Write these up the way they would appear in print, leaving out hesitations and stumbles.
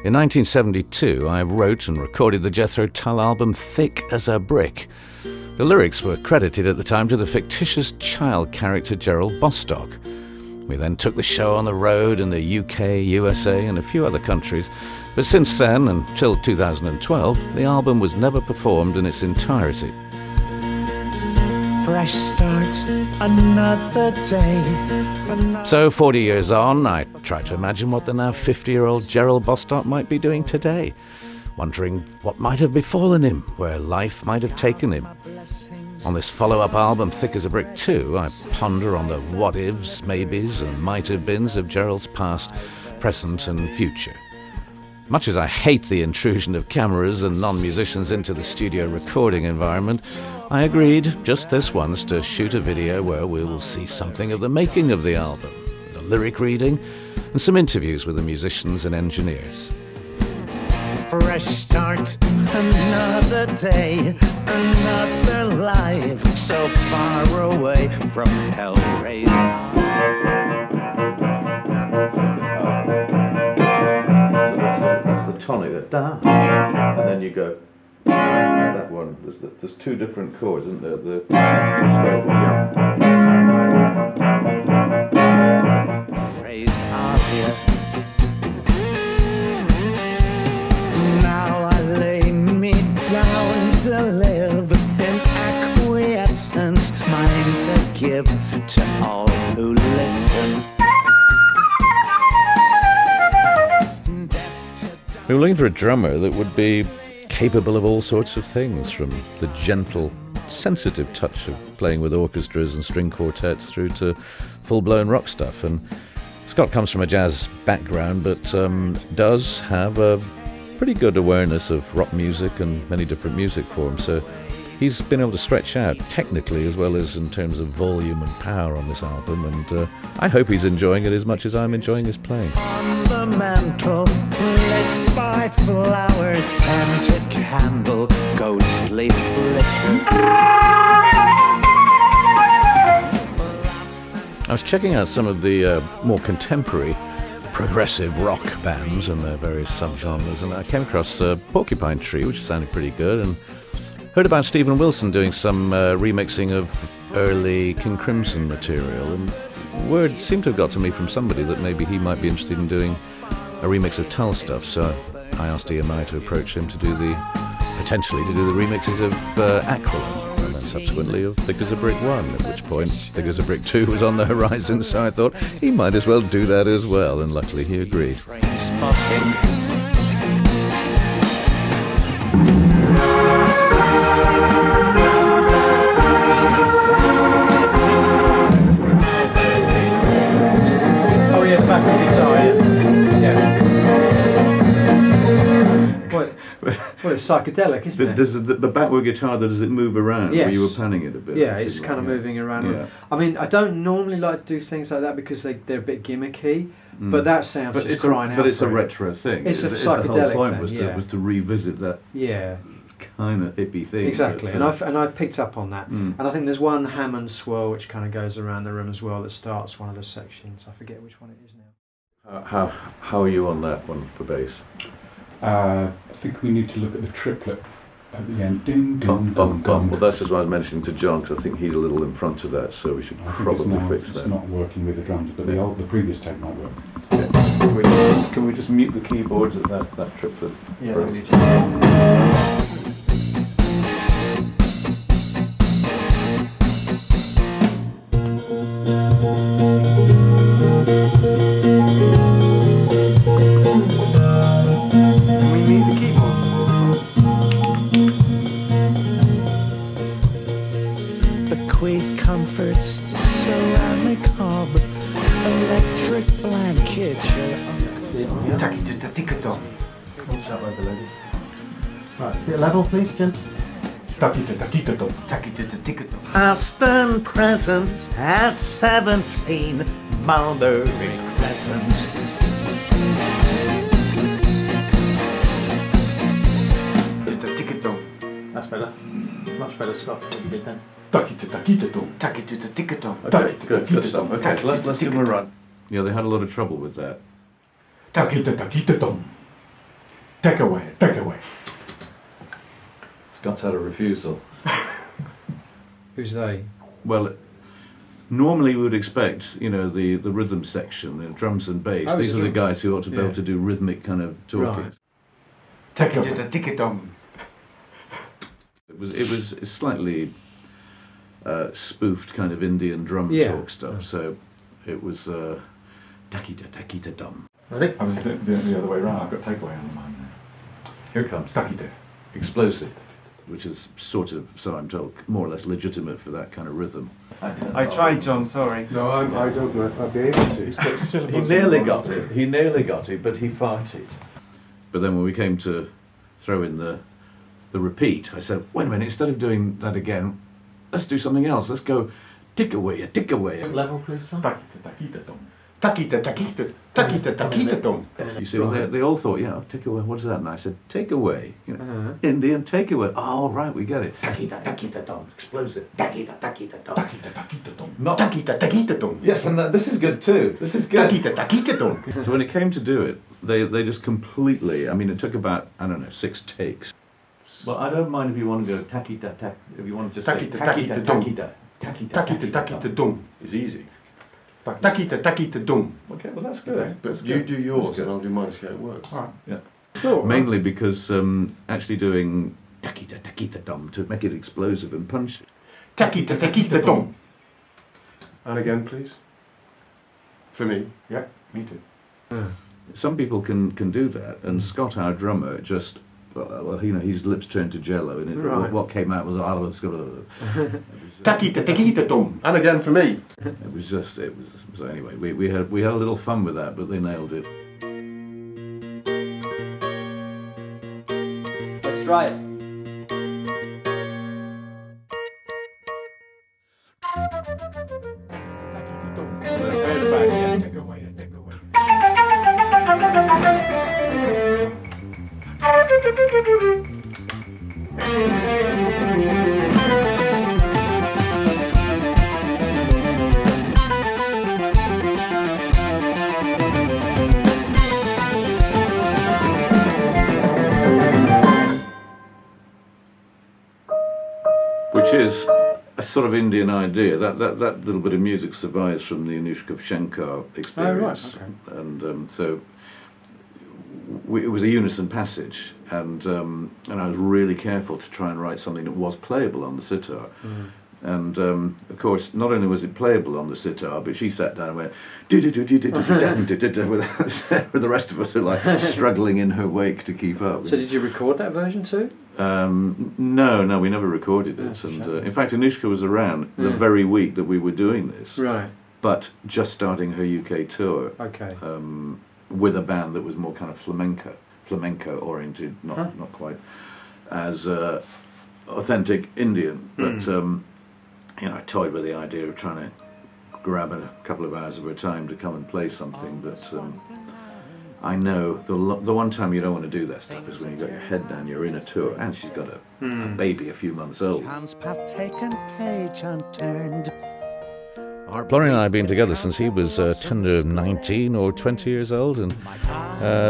In 1972, I wrote and recorded the Jethro Tull album Thick as a Brick. The lyrics were credited at the time to the fictitious child character Gerald Bostock. We then took the show on the road in the UK, USA and a few other countries, but since then, until 2012, the album was never performed in its entirety. Fresh start, another day. So 40 years on, I try to imagine what the now 50-year-old Gerald Bostock might be doing today, wondering what might have befallen him, where life might have taken him. On this follow-up album, Thick as a Brick 2, I ponder on the what-ifs, maybes and might-have-beens of Gerald's past, present and future. Much as I hate the intrusion of cameras and non-musicians into the studio recording environment, I agreed, just this once, to shoot a video where we will see something of the making of the album, the lyric reading, and some interviews with the musicians and engineers. Fresh start, another day, another life, so far away from hell-raised. That's the tonic, that da, and then you go. That one, there's two different chords, isn't there? The raised aria. Now I lay me down to live in acquiescence, mine to give to all who listen. We were looking for a drummer that would be capable of all sorts of things, from the gentle, sensitive touch of playing with orchestras and string quartets through to full-blown rock stuff. And Scott comes from a jazz background, but does have a pretty good awareness of rock music and many different music forms. So he's been able to stretch out technically as well as in terms of volume and power on this album, and I hope he's enjoying it as much as I'm enjoying his playing. On the mantle, lit by flowers, scented candle, ghostly flicker. I was checking out some of the more contemporary progressive rock bands and their various subgenres, and I came across Porcupine Tree, which sounded pretty good, and heard about Stephen Wilson doing some remixing of early King Crimson material, and word seemed to have got to me from somebody that maybe he might be interested in doing a remix of Tull stuff, so I asked EMI to approach him to do the remixes of Aquilon, and then subsequently of Thick as a Brick 1, at which point Thick as a Brick 2 was on the horizon, so I thought he might as well do that as well, and luckily he agreed. Oh yeah, the back of the guitar, yeah. Well, it's psychedelic, isn't it? Does the backward guitar, does it move around? Yes. Where you were panning it a bit? Yeah, it's kind of moving around. Yeah. I mean, I don't normally like to do things like that because they're a bit gimmicky, but that sounds just crying out. But it's a for it. retro thing. It's a the psychedelic whole point thing, was to revisit that kind of hippie thing. Exactly, but, and I've picked up on that. And I think there's one Hammond swirl which kind of goes around the room as well that starts one of the sections. I forget which one it is now. How are you on that one for bass? I think we need to look at the triplet at the end. Ding, ding, ding, ding. Well, that's just what I was mentioning to John, because I think he's a little in front of that, so we should probably fix that. It's not working with the drums, but the previous tape might work. Yeah. Can we just mute the keyboards at that triplet? Yeah, first? we do. Can we mute the keyboards? Bequeath comforts, ceramic hob, electric blanket. Right, bit level, please, Jen. Past and present at 17 Mulberry Crescent. That's better. Much better, Scott. What you did then. Okay, good stuff. Okay, let's give them a run. Yeah, they had a lot of trouble with that. Take away, take away. Scott's had a refusal. Who's they? Well, normally we would expect, you know, the rhythm section, the drums and bass. Oh, These so are the guys who ought to be able yeah. to do rhythmic kind of talking. Right. Take away. It was slightly spoofed kind of Indian drum Yeah. talk stuff. So it was takita dum. Ready? I was doing it the other way around. I've got takeaway on mine now. Here it comes. Takita. Explosive, which is sort of, so I'm told, more or less legitimate for that kind of rhythm. I tried, John, sorry. No, I don't know if I'll be able to. He nearly got it, but he farted. But then when we came to throw in the repeat, I said, wait a minute, instead of doing that again, let's do something else. Let's go tick away. Level, please, John. Takita, takita, dum. Takita, takita, takita, takita, dum. You see, well, they all thought, yeah, tick away, what's that? And I said, take away, you know, Indian take away. Oh, right, we get it. Takita, takita, dum. Explosive. Takita, takita, dum. Takita, takita, dum. Not- Takita, takita, dum. Yes, and this is good too. This is good. Takita, takita, dum. So when it came to do it, they just completely, I mean, it took about, I don't know, 6 takes. Well, I don't mind if you want to go takita, if you want to just Takita, takita, dum. Takita, takita, dum. It's easy. Takita, takita, dum. Okay, well that's good. But you do yours and I'll do mine, see how it works. Alright. Yeah. Mainly because actually doing takita dum to make it explosive and punchy. Takita, takita, dum. And again, please. For me. Yeah, me too. Some people can do that, and Scott, our drummer, just, well, you know, his lips turned to jello, and Right. what came out was, Takita, takita, dum. And again for me. it was so anyway, we had a little fun with that, but they nailed it. Let's try it. Which is a sort of Indian idea. That little bit of music survives from the Anushka Shankar experience, okay. and so it was a unison passage, and I was really careful to try and write something that was playable on the sitar. And of course, not only was it playable on the sitar, but she sat down and went with the rest of us are like struggling in her wake to keep up. So did you record that version too? No, we never recorded it. That's a And shame. in fact, Anushka was around the very week that we were doing this, Right. but just starting her UK tour Okay. with a band that was more kind of flamenco oriented, not quite as authentic Indian, but you know, I toyed with the idea of trying to grab a couple of hours of her time to come and play something, but I know the one time you don't want to do that stuff is when you've got your head down, you're in a tour, and she's got a baby a few months old. Chance path taken, page unturned. Florian and I have been together since he was tender 19 or 20 years old, and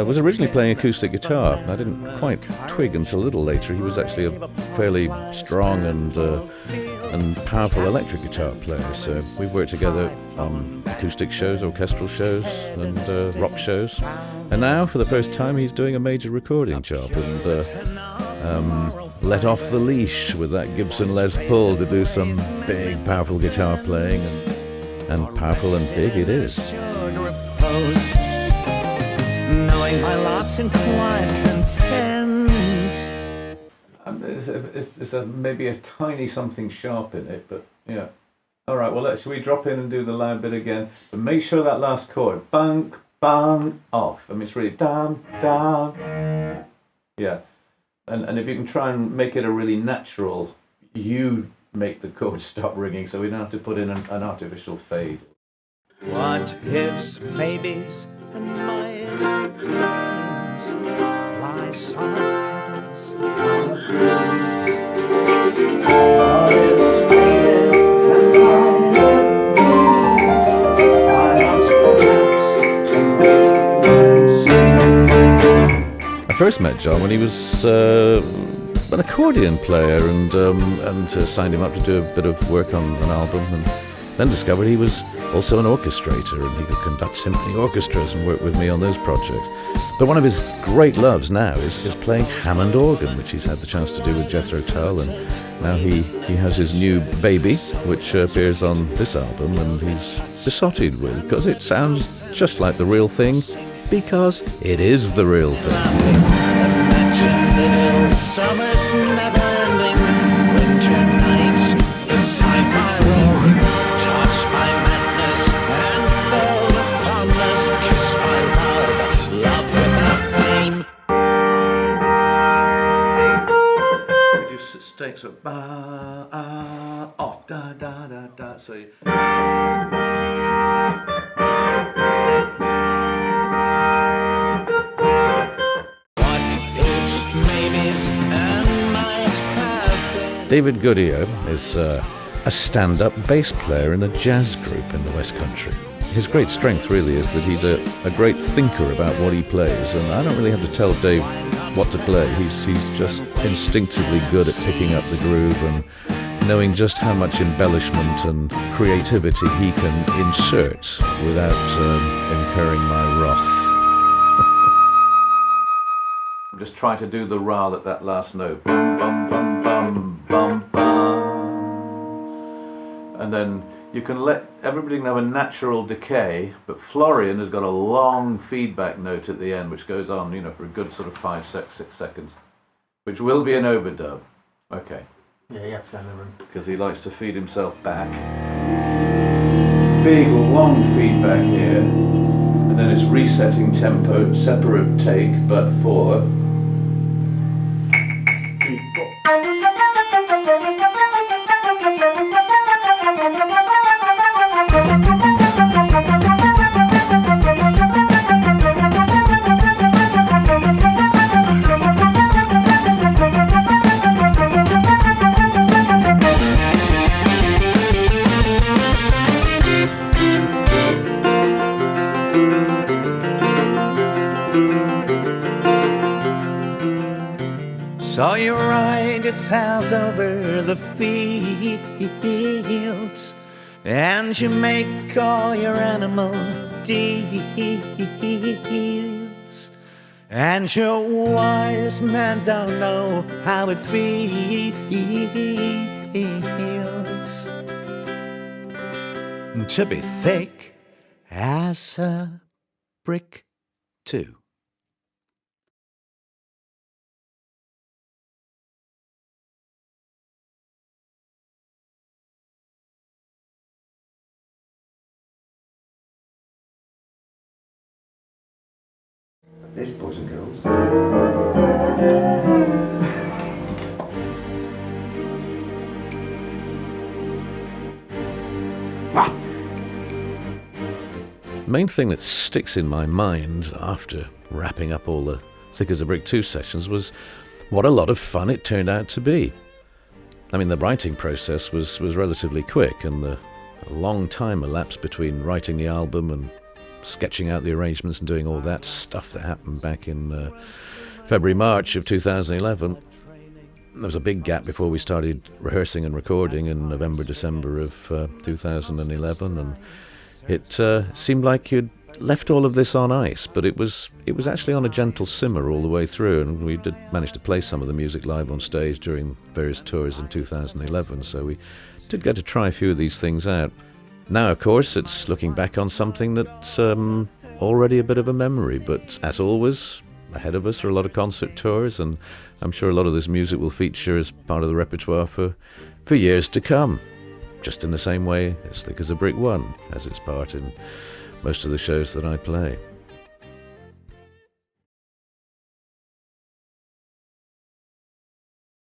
was originally playing acoustic guitar. I didn't quite twig until a little later he was actually a fairly strong and powerful electric guitar player. So we've worked together on acoustic shows, orchestral shows, and rock shows. And now, for the first time, he's doing a major recording job and let off the leash with that Gibson Les Paul to do some big, powerful guitar playing, and powerful and big it is. Should repose, knowing my lot's in quiet content. There's maybe a tiny something sharp in it, but yeah. All right, well, shall we drop in and do the loud bit again? But make sure that last chord, bang, bang, off. I mean, it's really down, down. Yeah. And if you can try and make it a really natural, you make the chord stop ringing, so we don't have to put in an artificial fade. What ifs, maybes, and my dreams fly summer petals on a breeze. What ifs, maybes, and my dreams I ask perhaps and wait and see. I first met John when he was an accordion player, and signed him up to do a bit of work on an album, and then discovered he was also an orchestrator, and he could conduct symphony orchestras and work with me on those projects. But one of his great loves now is playing Hammond organ, which he's had the chance to do with Jethro Tull, and now he has his new baby, which appears on this album, and he's besotted with, because it sounds just like the real thing, because it is the real thing. Imagine summer's never ending, winter nights beside my room, touch my madness and feel the fondness, kiss my love without name. It just takes a ba off, da da da da, so you... David Goodyear is a stand-up bass player in a jazz group in the West Country. His great strength really is that he's a great thinker about what he plays, and I don't really have to tell Dave what to play. He's just instinctively good at picking up the groove and knowing just how much embellishment and creativity he can insert without incurring my wrath. I'm just trying to do the ra at that last note. Bum, bum, bum, bum, bum, bum. And then you can let everybody have a natural decay, but Florian has got a long feedback note at the end, which goes on, for a good sort of 5, 6 seconds, which will be an overdub. Okay. Yeah, he has to go in the room. Because he likes to feed himself back. Big long feedback here, and then it's resetting tempo, separate take, but for... So you ride your sails over the fields, and you make all your animal deals, and your wise man don't know how it feels to be thick as a brick too. This, boys and girls. The main thing that sticks in my mind after wrapping up all the Thick as a Brick 2 sessions was what a lot of fun it turned out to be. I mean, the writing process was relatively quick, and a long time elapsed between writing the album and sketching out the arrangements and doing all that stuff that happened back in February, March of 2011. There was a big gap before we started rehearsing and recording in November, December of 2011, and it seemed like you'd left all of this on ice, but it was actually on a gentle simmer all the way through, and we did manage to play some of the music live on stage during various tours in 2011, so we did get to try a few of these things out. Now, of course, it's looking back on something that's already a bit of a memory, but as always, ahead of us are a lot of concert tours, and I'm sure a lot of this music will feature as part of the repertoire for years to come, just in the same way as Thick as a Brick 1 has its part in most of the shows that I play.